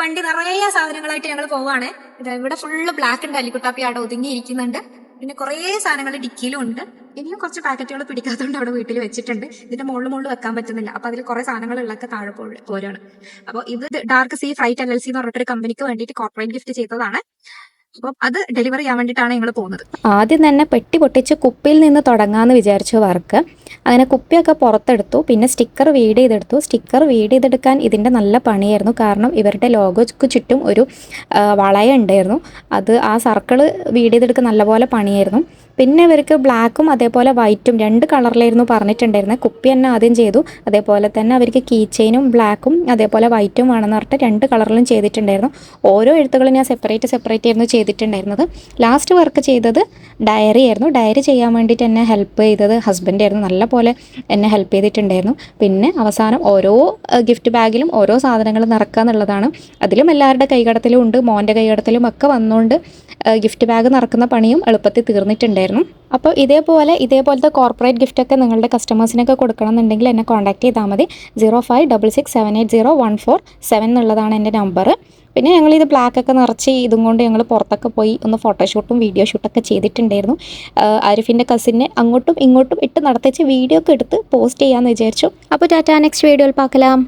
വണ്ടി നിറയെ സാധനങ്ങളായിട്ട് ഞങ്ങൾ പോവാണ്. ഇവിടെ ഫുള്ള് ബ്ലാക്ക് ഉണ്ട്, അല്ലിക്കുട്ടാപ്പി അവിടെ ഒതുങ്ങിയിരിക്കുന്നുണ്ട്. പിന്നെ കുറേ സാധനങ്ങൾ ഡിക്കിയിലും ഉണ്ട്. ഇനിയും കുറച്ച് പാക്കറ്റുകൾ പിടിക്കാത്തതുകൊണ്ട് അവിടെ വീട്ടിൽ വെച്ചിട്ടുണ്ട്. ഇതിന്റെ മുകളിൽ വെക്കാൻ പറ്റുന്നില്ല. അപ്പൊ അതിൽ കുറെ സാധനങ്ങളുള്ളൊക്കെ താഴെ പോരാണ്. അപ്പോൾ ഇത് ഡാർക്ക് സീ ഫ്രൈറ്റ് LLC എന്ന് പറഞ്ഞിട്ടൊരു കമ്പനിക്ക് വേണ്ടിയിട്ട് കോർപ്പറേറ്റ് ഗിഫ്റ്റ് ചെയ്തതാണ്. അപ്പം അത് ഡെലിവറി ചെയ്യാൻ വേണ്ടിയിട്ടാണ് ഞങ്ങൾ പോകുന്നത്. ആദ്യം തന്നെ പെട്ടി പൊട്ടിച്ച് കുപ്പിയിൽ നിന്ന് തുടങ്ങാമെന്ന് വിചാരിച്ചു വർക്ക്. അങ്ങനെ കുപ്പിയൊക്കെ പുറത്തെടുത്തു. പിന്നെ സ്റ്റിക്കർ വീഡ് ചെയ്തെടുത്തു. സ്റ്റിക്കർ വീഡ് ചെയ്തെടുക്കാൻ ഇതിൻ്റെ നല്ല പണിയായിരുന്നു. കാരണം ഇവരുടെ ലോഗോയ്ക്ക് ചുറ്റും ഒരു വളയം ഉണ്ടായിരുന്നു. അത് ആ സർക്കിൾ വീഡ് ചെയ്തെടുക്കാൻ നല്ലപോലെ പണിയായിരുന്നു. പിന്നെ ഇവർക്ക് ബ്ലാക്കും അതേപോലെ വൈറ്റും 2 കളറിലായിരുന്നു പറഞ്ഞിട്ടുണ്ടായിരുന്നത്. കുപ്പി തന്നെ ആദ്യം ചെയ്തു. അതേപോലെ തന്നെ അവർക്ക് കീ ചെയിനും ബ്ലാക്കും അതേപോലെ വൈറ്റും വേണമെന്ന് പറഞ്ഞിട്ട് 2 കളറിലും ചെയ്തിട്ടുണ്ടായിരുന്നു. ഓരോ എഴുത്തുകളും ഞാൻ സെപ്പറേറ്റ് ആയിരുന്നു ചെയ്തിട്ടുണ്ടായിരുന്നത്. ലാസ്റ്റ് വർക്ക് ചെയ്തത് ഡയറി ആയിരുന്നു. ഡയറി ചെയ്യാൻ വേണ്ടിയിട്ട് എന്നെ ഹെൽപ്പ് ചെയ്തത് ഹസ്ബൻഡ് ആയിരുന്നു. നല്ല പോലെ എന്നെ ഹെൽപ്പ് ചെയ്തിട്ടുണ്ടായിരുന്നു. പിന്നെ അവസാനം ഓരോ ഗിഫ്റ്റ് ബാഗിലും ഓരോ സാധനങ്ങൾ നിറക്കുക എന്നുള്ളതാണ്. അതിലും എല്ലാവരുടെ കൈകടത്തിലും ഉണ്ട്. മോൻ്റെ കൈകടത്തിലും ഒക്കെ വന്നുകൊണ്ട് ഗിഫ്റ്റ് ബാഗ് നിറക്കുന്ന പണിയും എളുപ്പത്തിൽ തീർന്നിട്ടുണ്ടായിരുന്നു. അപ്പോൾ ഇതേപോലത്തെ കോർപ്പറേറ്റ് ഗിഫ്റ്റൊക്കെ നിങ്ങളുടെ കസ്റ്റമേഴ്സിനൊക്കെ കൊടുക്കണം എന്നുണ്ടെങ്കിൽ എന്നെ കോൺടാക്ട് ചെയ്താൽ മതി. 0566780147 എന്നുള്ളതാണ് എൻ്റെ നമ്പർ. പിന്നെ ഞങ്ങളിത് ബ്ലാക്കൊക്കെ നിറച്ച് ഇതും കൊണ്ട് ഞങ്ങൾ പുറത്തൊക്കെ പോയി ഒന്ന് ഫോട്ടോഷൂട്ടും വീഡിയോ ഷൂട്ടൊക്കെ ചെയ്തിട്ടുണ്ടായിരുന്നു. ആരിഫിൻ്റെ കസിനെ അങ്ങോട്ടും ഇങ്ങോട്ടും ഇട്ട് നടത്തിച്ച് വീഡിയോ ഒക്കെ എടുത്ത് പോസ്റ്റ് ചെയ്യാമെന്ന് വിചാരിച്ചു. അപ്പോൾ ടാറ്റാ, നെക്സ്റ്റ് വീഡിയോയിൽ പാക്കലാം.